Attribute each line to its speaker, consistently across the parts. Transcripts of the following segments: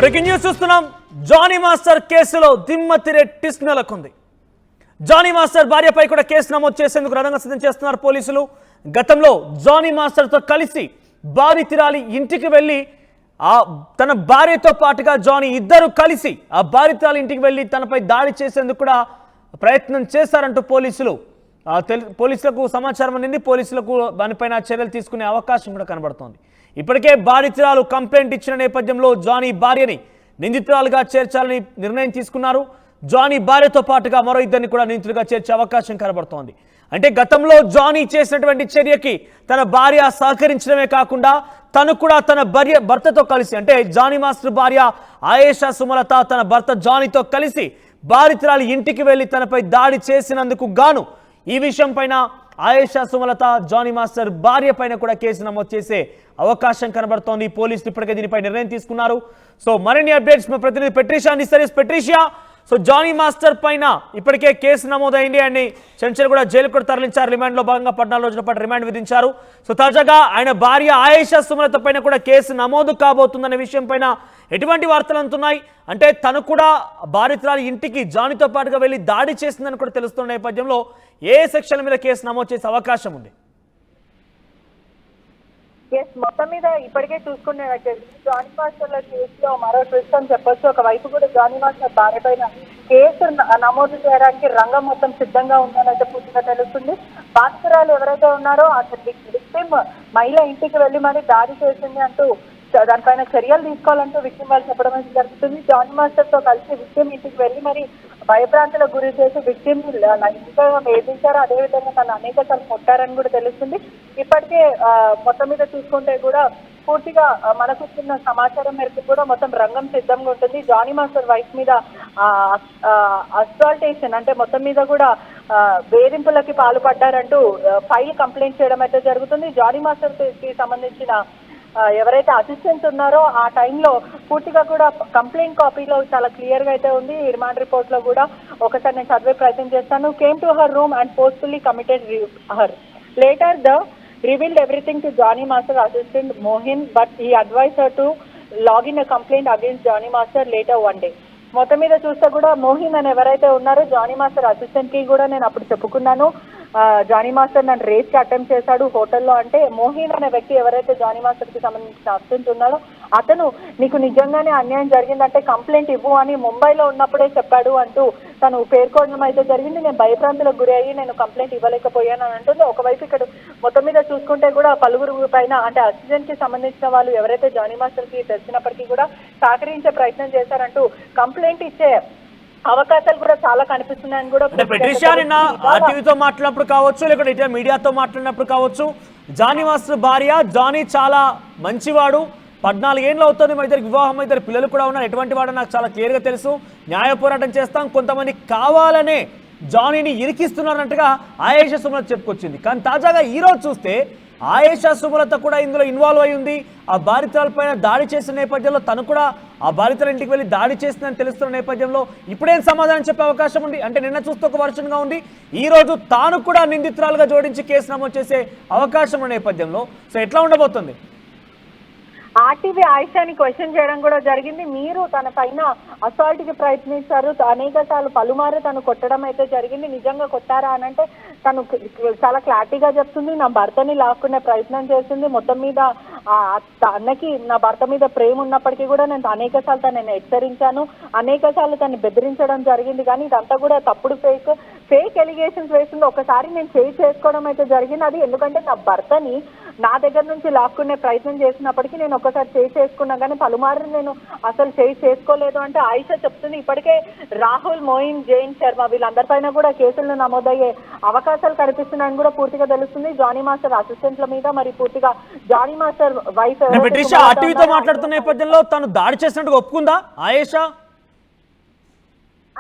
Speaker 1: Breaking news చూస్తున్నాం. Johnny master కేసులో దిమ్మతిరే twist నెలకొంది. జానీ మాస్టర్ భార్యపై కూడా కేసు నమోదు చేసేందుకు రంగం సిద్ధం చేస్తున్నారు పోలీసులు. గతంలో జానీ మాస్టర్తో కలిసి బాధితురాలి ఇంటికి వెళ్ళి తన భార్యతో పాటుగా జానీ ఇద్దరు కలిసి ఆ బాధితురాలి ఇంటికి వెళ్ళి తనపై దాడి చేసేందుకు కూడా ప్రయత్నం చేశారంటూ పోలీసులకు సమాచారం అందింది. పోలీసులకు దానిపైన చర్యలు తీసుకునే అవకాశం కూడా కనబడుతోంది. ఇప్పటికే బాధితురాలు కంప్లైంట్ ఇచ్చిన నేపథ్యంలో జానీ భార్యని నిందితురాలుగా చేర్చాలని నిర్ణయం తీసుకున్నారు. జానీ భార్యతో పాటుగా మరో ఇద్దరిని కూడా నిందితులుగా చేర్చే అవకాశం కనబడుతోంది. అంటే గతంలో జానీ చేసినటువంటి చర్యకి తన భార్య సహకరించడమే కాకుండా తను కూడా తన భర్తతో కలిసి, అంటే జానీ మాస్టర్ భార్య ఆయేషా సుమలత తన భర్త జానీతో కలిసి బాధితురాలి ఇంటికి వెళ్ళి తనపై దాడి చేసినందుకు గాను ఈ విషయం పైన ఆయేషా సుమలత జానీ మాస్టర్ భార్య పైన కూడా కేసు నమోదు చేసే అవకాశం కనబడుతోంది. పోలీసులు ఇప్పటికే దీనిపై నిర్ణయం తీసుకున్నారు. సో మరిన్ని అప్డేట్స్ మా ప్రతినిధి పెట్రిషియా అందిస్తారు. పెట్రిషియా, సో జానీ మాస్టర్ పైన ఇప్పటికే కేసు నమోదైంది అని చెంచల్ కూడా జైలు కూడా తరలించారు. రిమాండ్ లో భాగంగా 14 రోజుల పాటు రిమాండ్ విధించారు. సో తాజాగా ఆయన భార్య ఆయేషా సుమలత పైన కూడా కేసు నమోదు కాబోతుందనే విషయం పైన ఎటువంటి వార్తలు అందుతున్నాయి? అంటే తను కూడా బాధితురాలి ఇంటికి జానీతో పాటుగా వెళ్ళి దాడి చేసిందని కూడా తెలుస్తున్న నేపథ్యంలో ఏ సెక్షన్ల మీద కేసు నమోదు చేసే అవకాశం ఉంది?
Speaker 2: మొత్తం మీద ఇప్పటికే చూసుకునే జానీ మాస్టర్ల కేసులో మరో ట్విస్ట్ అని చెప్పొచ్చు. ఒకవైపు కూడా జానీ మాస్టర్ భార్య పైన కేసు నమోదు చేయడానికి రంగం మొత్తం సిద్ధంగా ఉందనైతే పూర్తిగా తెలుస్తుంది. బాధితురాలు ఎవరైతే ఉన్నారో విక్టిమ్ మహిళ ఇంటికి వెళ్ళి మరి దాడి చేసింది అంటూ దానిపైన చర్యలు తీసుకోవాలంటూ విక్టిమ్ వాళ్ళు చెప్పడం అనేది జరుగుతుంది. జానీ మాస్టర్ తో కలిసి విక్టిమ్ ఇంటికి వెళ్ళి మరి భయభ్రాంతులకు గురి చేసి విక్టిమ్ ఇంకా వేధించారు. అదేవిధంగా తను అనేక సార్లు కొట్టారని కూడా తెలుస్తుంది. ఇప్పటికే మొత్తం మీద చూసుకుంటే కూడా పూర్తిగా మనకు చిన్న సమాచారం మేరకు కూడా మొత్తం రంగం సిద్ధంగా ఉంటుంది. జానీ మాస్టర్ వైఫ్ మీద అసాల్టేషన్ అంటే మొత్తం మీద కూడా వేధింపులకి పాల్పడ్డారంటూ ఫైల్ కంప్లైంట్ చేయడం అయితే జరుగుతుంది. జానీ మాస్టర్ కి సంబంధించిన ఎవరైతే అసిస్టెంట్స్ ఉన్నారో ఆ టైంలో పూర్తిగా కూడా కంప్లైంట్ కాపీలో చాలా క్లియర్ గా అయితే ఉంది. రిమాండ్ రిపోర్ట్ లో కూడా ఒకసారి నేను చదివే ప్రయత్నం చేస్తాను. Came to her room and forcefully committed her. Later the revealed everything to Johnny Master assistant Mohin, but he advised her to log in a complaint against Johnny Master later one day. మొత్తం మీద చూస్తే కూడా మోహిన్ అని ఎవరైతే ఉన్నారో Johnny master assistant కి కూడా నేను అప్పుడు చెప్పుకున్నాను, జానీ మాస్టర్ నన్ను రేస్ కి అటెంప్ట్ చేశాడు హోటల్లో అంటే, మోహిన్ అనే వ్యక్తి ఎవరైతే జానీ మాస్టర్ కి సంబంధించిన అసిస్టెంట్ ఉన్నాడో అతను నీకు నిజంగానే అన్యాయం జరిగిందంటే కంప్లైంట్ ఇవ్వు అని ముంబైలో ఉన్నప్పుడే చెప్పాడు అంటూ తను పేర్కొనడం అయితే జరిగింది. నేను భయభ్రాంతులకు గురి అయ్యి నేను కంప్లైంట్ ఇవ్వలేకపోయాను అని అంటుంది. ఒకవైపు ఇక్కడ మొత్తం మీద చూసుకుంటే కూడా పలువురు పైన అంటే అసిస్టెంట్ కి సంబంధించిన వాళ్ళు ఎవరైతే జానీ మాస్టర్ కి తెలిసినప్పటికీ కూడా సహకరించే ప్రయత్నం చేశారంటూ కంప్లైంట్ ఇచ్చే అవకాశాలు కూడా చాలా కనిపిస్తున్నాయని కూడా
Speaker 1: టీవీతో మాట్లాడినప్పుడు కావచ్చు, లేకపోతే మీడియాతో మాట్లాడినప్పుడు కావచ్చు, జానీ మాస్టర్ భార్య జానీ చాలా మంచివాడు, 14 ఏళ్ళు అవుతుంది, మా ఇద్దరికి వివాహం, ఇద్దరు పిల్లలు కూడా ఉన్నారు, ఎటువంటి వాడు నాకు చాలా క్లియర్గా తెలుసు, న్యాయ పోరాటం చేస్తాం, కొంతమంది కావాలనే జానీని ఇరికిస్తున్నారన్నట్టుగా ఆయేషా సుమలత చెప్పుకొచ్చింది. కానీ తాజాగా ఈరోజు చూస్తే ఆయేషా సుమలత కూడా ఇందులో ఇన్వాల్వ్ అయి ఉంది. ఆ బాధితులపైన దాడి చేసిన నేపథ్యంలో తను కూడా ఆ బాధితుల ఇంటికి వెళ్ళి దాడి చేసిందని తెలుస్తున్న నేపథ్యంలో ఇప్పుడేం సమాధానం చెప్పే అవకాశం ఉంది? అంటే నిన్న చూస్తే ఒక వర్షన్గా ఉంది, ఈ రోజు తాను కూడా నిందితురాలుగా జోడించి కేసు నమోదు చేసే అవకాశం ఉన్న నేపథ్యంలో సో ఎట్లా ఉండబోతుంది?
Speaker 2: ఆర్టీవీ ఆయిషాని క్వశ్చన్ చేయడం కూడా జరిగింది. మీరు తన పైన అసాల్ట్ కి ప్రయత్నించారు, అనేక సార్లు పలుమారు తను కొట్టడం అయితే జరిగింది, నిజంగా కొట్టారా అని అంటే తను చాలా క్లారిటీగా చెప్తుంది, నా భర్తని లాక్కునే ప్రయత్నం చేస్తుంది. మొత్తం మీద తనకి నా భర్త మీద ప్రేమ ఉన్నప్పటికీ కూడా నేను అనేక సార్లు తనని హెచ్చరించాను, అనేక సార్లు తను బెదిరించడం జరిగింది. కానీ ఇదంతా కూడా తప్పుడు ఫేక్ ఎలిగేషన్స్ వేస్తుంది. ఒకసారి నేను చేసుకోవడం అయితే జరిగింది, అది ఎందుకంటే నా భర్తని నా దగ్గర నుంచి లాక్కునే ప్రయత్నం చేసినప్పటికీ నేను ఒకసారి చేసుకున్నా, కానీ పలుమారు నేను అసలు చేసుకోలేదు అంటే ఆయిషా చెప్తుంది. ఇప్పటికే రాహుల్, మోయిన్, జైన్ శర్మ వీళ్ళందరిపైన కూడా కేసులు నమోదయ్యే అవకాశాలు కనిపిస్తున్నాయని కూడా పూర్తిగా తెలుస్తుంది. జానీ మాస్టర్ అసిస్టెంట్ల మీద మరి పూర్తిగా జానీ మాస్టర్ వైఫ్
Speaker 1: టీవీతో మాట్లాడుతున్న నేపథ్యంలో తను దాడి చేసినట్టు ఒప్పుకుందా ఆయేషా?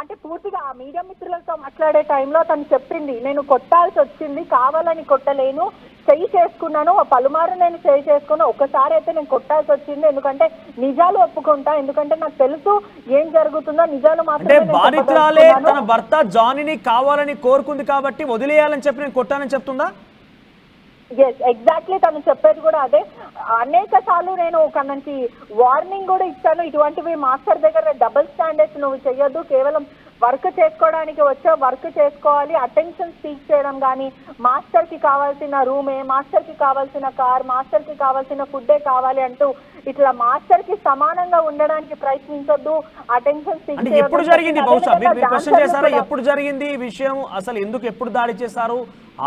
Speaker 2: అంటే పూర్తిగా ఆ మీడియా మిత్రులతో మాట్లాడే టైంలో తను చెప్పింది, నేను కొట్టాల్సి వచ్చింది, కావాలని కొట్టలేను, చేసుకున్నాను, పలుమారు నేను చేసుకున్నా, ఒకసారి అయితే నేను కొట్టాల్సి వచ్చింది, ఎందుకంటే నిజాలు ఒప్పుకుంటా, ఎందుకంటే నాకు తెలుసు ఏం జరుగుతుందో, నిజాలు మాత్రమే.
Speaker 1: బాధితురాలే తన భర్త జానీని కావాలని కోరుకుంది కాబట్టి వదిలేయాలని చెప్పి నేను కొట్టానని చెప్తుందా?
Speaker 2: ఎస్ ఎగ్జాక్ట్లీ తను చెప్పేది కూడా అదే. అనేక సార్లు నేను తనకి వార్నింగ్ కూడా ఇచ్చాను, ఇటువంటివి మాస్టర్ దగ్గర డబుల్ స్టాండర్డ్స్ నువ్వు చెయ్యొద్దు, కేవలం వర్క్ చేసుకోవడానికి వచ్చా వర్క్ చేసుకోవాలి, అటెన్షన్ స్పీక్ చేయడం కానీ, మాస్టర్ కి కావాల్సిన రూమే, మాస్టర్ కి కావాల్సిన కార్, మాస్టర్ కి కావాల్సిన ఫుడ్డే కావాలి అంటూ ఇట్లా మాస్టర్ కి సమానంగా ఉండడానికి ప్రయత్నించొద్దు, అటెన్షన్ స్పీక్
Speaker 1: అంటే ఎప్పుడు జరిగింది బహుశా మీరు క్వశ్చన్ చేశారా ఎప్పుడు జరిగింది ఈ విషయం, అసలు ఎందుకు ఎప్పుడు దాడి చేశారు?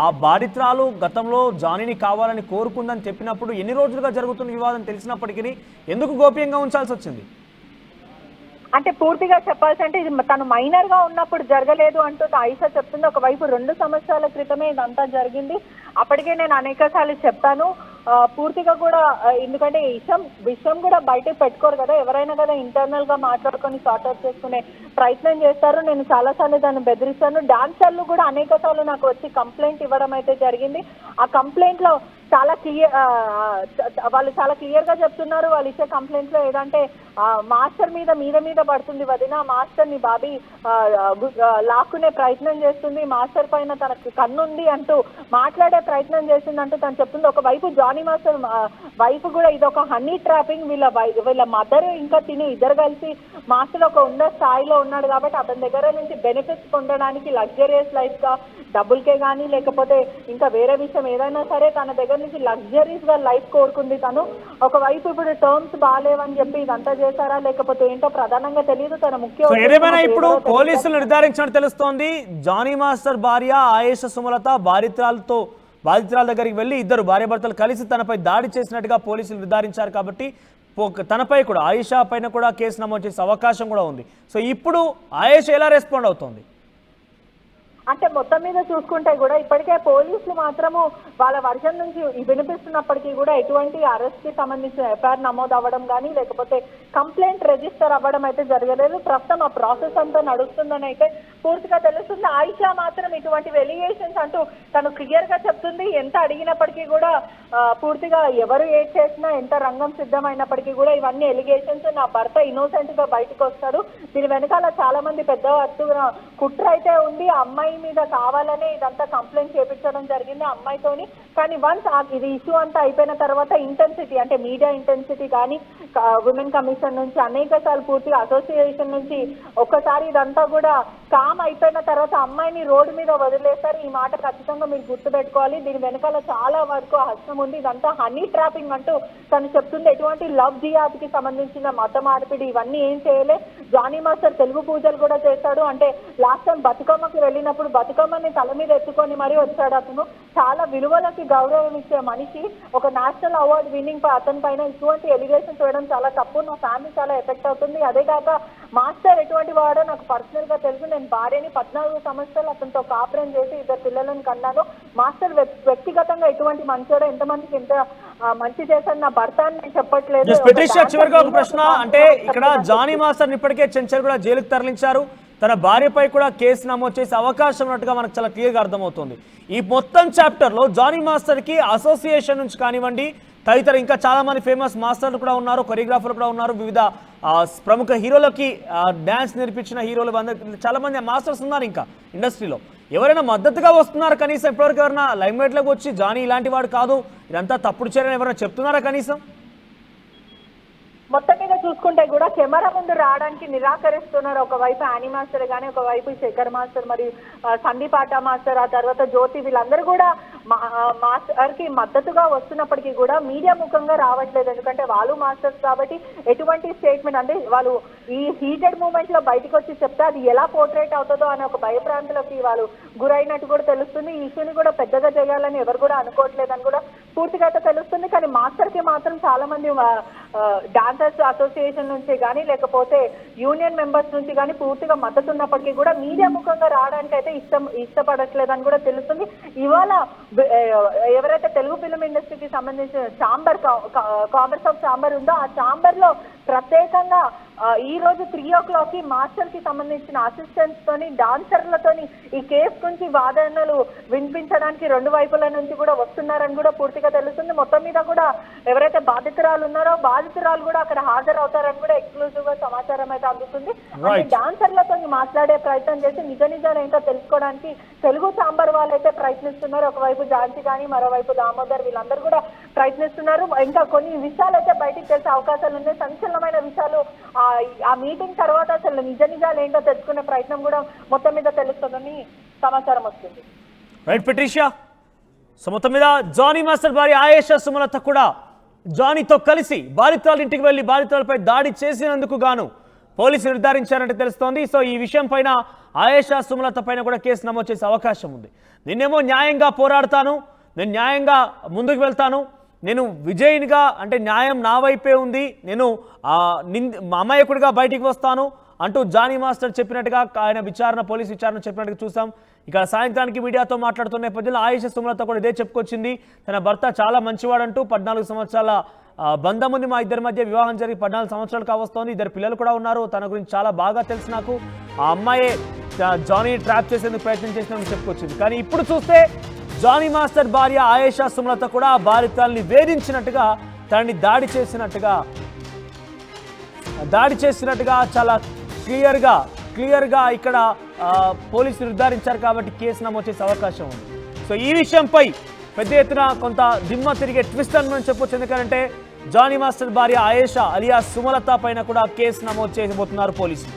Speaker 1: ఆ బాధితురాలు గతంలో జానీని కావాలని కోరుకుందని చెప్పినప్పుడు ఎన్ని రోజులుగా జరుగుతున్న వివాదం తెలిసినప్పటికీ ఎందుకు గోప్యంగా ఉంచాల్సి వచ్చింది?
Speaker 2: అంటే పూర్తిగా చెప్పాల్సి అంటే ఇది తను మైనర్ గా ఉన్నప్పుడు జరగలేదు అంటూ ఆయిషా చెప్తుంది. ఒకవైపు 2 సంవత్సరాల క్రితమే ఇదంతా జరిగింది. అప్పటికే నేను అనేక సార్లు చెప్పాను, పూర్తిగా కూడా ఎందుకంటే విషయం కూడా బయటకు పెట్టుకోరు కదా, ఎవరైనా కదా ఇంటర్నల్ గా మాట్లాడుకొని సార్ట్అవుట్ చేసుకునే ప్రయత్నం చేస్తారు. నేను చాలా సార్లు దాన్ని బెదిరిస్తాను. డాన్సర్లు కూడా అనేక సార్లు నాకు వచ్చి కంప్లైంట్ ఇవ్వడం అయితే జరిగింది. ఆ కంప్లైంట్ లో చాలా వాళ్ళు చాలా క్లియర్ గా చెప్తున్నారు. వాళ్ళు ఇచ్చే కంప్లైంట్ లో ఏదంటే మాస్టర్ మీద పడుతుంది వదిన, మాస్టర్ ని బాబీ లాక్కునే ప్రయత్నం చేస్తుంది, మాస్టర్ పైన తనకు కన్నుంది అంటూ మాట్లాడే ప్రయత్నం చేసింది అంటూ తను చెప్తుంది. ఒకవైపు జానీ మాస్టర్ వైఫ్ కూడా ఇది ఒక హనీ ట్రాపింగ్, వీళ్ళ మదర్ ఇంకా తిని ఇద్దరు కలిసి మాస్టర్ ఒక ఉన్న స్థాయిలో ఉన్నాడు కాబట్టి అతని దగ్గర నుంచి బెనిఫిట్స్ పొందడానికి లగ్జరియస్ లైఫ్ గా డబ్బులకే కానీ లేకపోతే ఇంకా వేరే విషయం ఏదైనా సరే తన దగ్గర నుంచి లగ్జరీస్ గా లైఫ్ కోరుకుంది తను. ఒకవైపు ఇప్పుడు టర్మ్స్ బాగాలేవని చెప్పి ఇదంతా చేశారా లేకపోతే ఏంటో ప్రధానంగా తెలియదు. తన ముఖ్య
Speaker 1: ఏదేమైనా ఇప్పుడు పోలీసులు నిర్ధారించినట్టు తెలుస్తోంది, జానీ మాస్టర్ భార్య ఆయేషా సుమలత బాధితురాల దగ్గరికి వెళ్ళి ఇద్దరు భార్యాభర్తలు కలిసి తనపై దాడి చేసినట్టుగా పోలీసులు నిర్ధారించారు. కాబట్టి తనపై కూడా ఆయేషా పైన కూడా కేసు నమోదు చేసే అవకాశం కూడా ఉంది. సో ఇప్పుడు ఆయేషా ఎలా రెస్పాండ్ అవుతోంది?
Speaker 2: అంటే మొత్తం మీద చూసుకుంటే కూడా ఇప్పటికే పోలీసులు మాత్రము వాళ్ళ వర్షన్ నుంచి వినిపిస్తున్నప్పటికీ కూడా ఎటువంటి అరెస్ట్ కి సంబంధించిన ఎఫ్ఐఆర్ నమోదు అవ్వడం కానీ లేకపోతే కంప్లైంట్ రిజిస్టర్ అవ్వడం అయితే జరగలేదు. ప్రస్తుతం ఆ ప్రాసెస్ అంతా నడుస్తుందని అయితే పూర్తిగా తెలుస్తుంది. ఆయిషా మాత్రం ఇటువంటి ఎలిగేషన్స్ అంటూ తను క్లియర్ గా చెప్తుంది. ఎంత అడిగినప్పటికీ కూడా పూర్తిగా ఎవరు ఏడ్ చేసినా ఎంత రంగం సిద్ధమైనప్పటికీ కూడా ఇవన్నీ ఎలిగేషన్స్, నా భర్త ఇన్నోసెంట్ గా బయటకు వస్తాడు, దీని వెనకాల చాలా మంది పెద్ద కుట్ర అయితే ఉంది, అమ్మాయి మీద కావాలనే ఇదంతా కంప్లైంట్ చేపించడం జరిగింది అమ్మాయితోని. కానీ వన్స్ ఇది ఇష్యూ అంతా అయిపోయిన తర్వాత ఇంటెన్సిటీ అంటే మీడియా ఇంటెన్సిటీ కానీ ఉమెన్ కమిషన్ నుంచి అనేక సార్లు పూర్తిగా అసోసియేషన్ నుంచి ఒక్కసారి ఇదంతా కూడా కామ్ అయిపోయిన తర్వాత అమ్మాయిని రోడ్డు మీద వదిలేస్తారు. ఈ మాట ఖచ్చితంగా మీరు గుర్తుపెట్టుకోవాలి. దీని వెనకాల చాలా వరకు హస్తం ఉంది. ఇదంతా హనీ ట్రాపింగ్ అంటూ తను చెప్తుంది. ఎటువంటి లవ్ జిహాద్ కి సంబంధించిన మత మార్పిడి ఇవన్నీ ఏం చేయలే. జానీ మాస్టర్ తెలుగు పూజలు కూడా చేశాడు. అంటే లాస్ట్ టైం బతుకమ్మకి వెళ్ళినప్పుడు బతుకమ్మని తల మీద ఎత్తుకొని మరీ వచ్చాడు అతను. చాలా విలువలకి గౌరవం ఇచ్చే మనిషి, ఒక నేషనల్ అవార్డు విన్నింగ్ అతని పైన ఇటువంటి ఎలిగేషన్ చేయడం చాలా తప్పు. నా ఫ్యామిలీ చాలా ఎఫెక్ట్ అవుతుంది. అదే కాక మాస్టర్ ఎటువంటి వాడో నాకు పర్సనల్ గా తెలుసు. నేను భార్యని 14 సంవత్సరాలు అతనితో కాపురం చేసి 2 పిల్లలను కన్నాను. మాస్టర్ వ్యక్తిగతంగా ఎటువంటి మంచోడో, ఎంతమందికి ఎంత మంచి చేశాను నా భర్త అని నేను చెప్పట్లేదు.
Speaker 1: చివరిగా ఒక ప్రశ్న, అంటే ఇక్కడ జానీ మాస్టర్ ఇప్పటికే చెంచల్ కూడా జైలుకు తరలించారు, తన భార్యపై కూడా కేసు నమోదు చేసే అవకాశం ఉన్నట్టుగా మనకు చాలా క్లియర్గా అర్థమవుతుంది. ఈ మొత్తం చాప్టర్లో జానీ మాస్టర్కి అసోసియేషన్ నుంచి కానివ్వండి, తదితర ఇంకా చాలా మంది ఫేమస్ మాస్టర్లు కూడా ఉన్నారు, కొరియోగ్రాఫర్లు కూడా ఉన్నారు, వివిధ ప్రముఖ హీరోలకి డ్యాన్స్ నేర్పించిన హీరోలు చాలా మంది మాస్టర్స్ ఉన్నారు. ఇంకా ఇండస్ట్రీలో ఎవరైనా మద్దతుగా వస్తున్నారు కనీసం? ఇప్పటివరకు ఎవరైనా లైమ్లైట్లోకి వచ్చి జానీ ఇలాంటి వాడు కాదు, ఇదంతా తప్పుడు చర్యని ఎవరైనా చెప్తున్నారా కనీసం?
Speaker 2: మొత్తం మీద చూసుకుంటే కూడా కెమెరా ముందు రావడానికి నిరాకరిస్తున్నారు. ఒకవైపు యానీ మాస్టర్ కానీ, ఒకవైపు శేఖర్ మాస్టర్, మరియు సందీప్ ఆటా మాస్టర్, ఆ తర్వాత జ్యోతి, వీళ్ళందరూ కూడా మాస్టర్ కి మద్దతుగా వస్తున్నప్పటికీ కూడా మీడియా ముఖంగా రావట్లేదు. ఎందుకంటే వాళ్ళు మాస్టర్స్ కాబట్టి ఎటువంటి స్టేట్మెంట్ అంటే వాళ్ళు ఈ హీటెడ్ మూమెంట్ లో బయటకు వచ్చి చెప్తే అది ఎలా పోర్ట్రేట్ అవుతుందో అనే ఒక భయప్రాంతులకి వాళ్ళు గురైనట్టు కూడా తెలుస్తుంది. ఈ ఇష్యూని కూడా పెద్దగా చేయాలని ఎవరు కూడా అనుకోవట్లేదని కూడా పూర్తిగా అయితే తెలుస్తుంది. కానీ మాస్టర్ కి మాత్రం చాలా మంది డాన్సర్స్ అసోసియేషన్ నుంచి కానీ లేకపోతే యూనియన్ మెంబర్స్ నుంచి కానీ పూర్తిగా మద్దతు ఉన్నప్పటికీ కూడా మీడియా ముఖంగా రావడానికి అయితే ఇష్టపడట్లేదని కూడా తెలుస్తుంది. ఇవాళ ఎవరైతే తెలుగు ఫిల్మ్ ఇండస్ట్రీకి సంబంధించిన ఛాంబర్, కాంగ్రెస్ ఆఫ్ ఛాంబర్ ఉందో ఆ ఛాంబర్ లో ప్రత్యేకంగా ఈ రోజు 3 o'clock మాస్టర్ కి సంబంధించిన అసిస్టెంట్స్ తోని డాన్సర్లతోని ఈ కేసు నుంచి వాదనలు వినిపించడానికి 2 వైపుల నుంచి కూడా వస్తున్నారని కూడా పూర్తిగా తెలుస్తుంది. మొత్తం మీద కూడా ఎవరైతే బాధితురాలు ఉన్నారో బాధితురాలు కూడా అక్కడ హాజరవుతారని కూడా ఎక్స్క్లూజివ్ గా సమాచారం అయితే అందుతుంది. అవుతుంది. అంటే డాన్సర్లతో మాట్లాడే ప్రయత్నం చేసి నిజాలు ఏంటో తెలుసుకోవడానికి తెలుగు చాంబర్ వాళ్ళైతే ప్రయత్నిస్తున్నారు. ఒకవైపు ఝాన్సీ కానీ మరోవైపు దామోదర్ వీళ్ళందరూ కూడా ప్రయత్నిస్తున్నారు. ఇంకా కొన్ని విషయాలు అయితే బయటికి తెలిసే అవకాశాలు ఉన్నాయి. సంచలనమైన విషయాలు ఆ మీటింగ్ తర్వాత అసలు నిజాలు ఏంటో తెలుసుకునే ప్రయత్నం కూడా మొత్తం మీద తెలుస్తుందని సమాచారం వస్తుంది.
Speaker 1: Right Patricia. సో మొత్తం మీద జానీ మాస్టర్ భార్య ఆయేషా సుమలత కూడా జానీతో కలిసి బాధితురాలు ఇంటికి వెళ్లి బాధితురాలపై దాడి చేసినందుకు గాను పోలీసులు నిర్ధారించారంటే తెలుస్తోంది. సో ఈ విషయం పైన ఆయేషా సుమలత పైన కూడా కేసు నమోదు చేసే అవకాశం ఉంది. నిన్నేమో న్యాయంగా పోరాడతాను, నేను న్యాయంగా ముందుకు వెళ్తాను, నేను విజయినిగా అంటే న్యాయం నా వైపే ఉంది, నేను అమాయకుడిగా బయటికి వస్తాను అంటూ జానీ మాస్టర్ చెప్పినట్టుగా ఆయన పోలీస్ విచారణ చెప్పినట్టుగా చూసాం. ఇక సాయంత్రానికి మీడియాతో మాట్లాడుతున్న నేపథ్యంలో ఆయేషా సుమలత కూడా ఇదే చెప్పుకొచ్చింది. తన భర్త చాలా మంచివాడంటూ 14 సంవత్సరాల బంధం ఉంది మా ఇద్దరి మధ్య, వివాహం జరిగి 14 సంవత్సరాలు కావస్తోంది, 2 పిల్లలు కూడా ఉన్నారు, తన గురించి చాలా బాగా తెలుసు నాకు, ఆ అమ్మాయే జానీ ట్రాప్ చేసేందుకు ప్రయత్నం చేసినట్టు చెప్పుకొచ్చింది. కానీ ఇప్పుడు చూస్తే జానీ మాస్టర్ భార్య ఆయేషా సుమలత కూడా ఆ బాధితుల్ని వేధించినట్టుగా, తనని దాడి చేసినట్టుగా చాలా క్లియర్గా ఇక్కడ పోలీసులు నిర్ధారించారు. కాబట్టి కేసు నమోదు చేసే అవకాశం ఉంది. సో ఈ విషయంపై పెద్ద ఎత్తున కొంత దిమ్మ తిరిగే ట్విస్ట్ అని మనం చెప్పొచ్చు. ఎందుకంటే జానీ మాస్టర్ భార్య ఆయేషా అలియా సుమలత పైన కూడా కేసు నమోదు చేయబోతున్నారు పోలీసులు.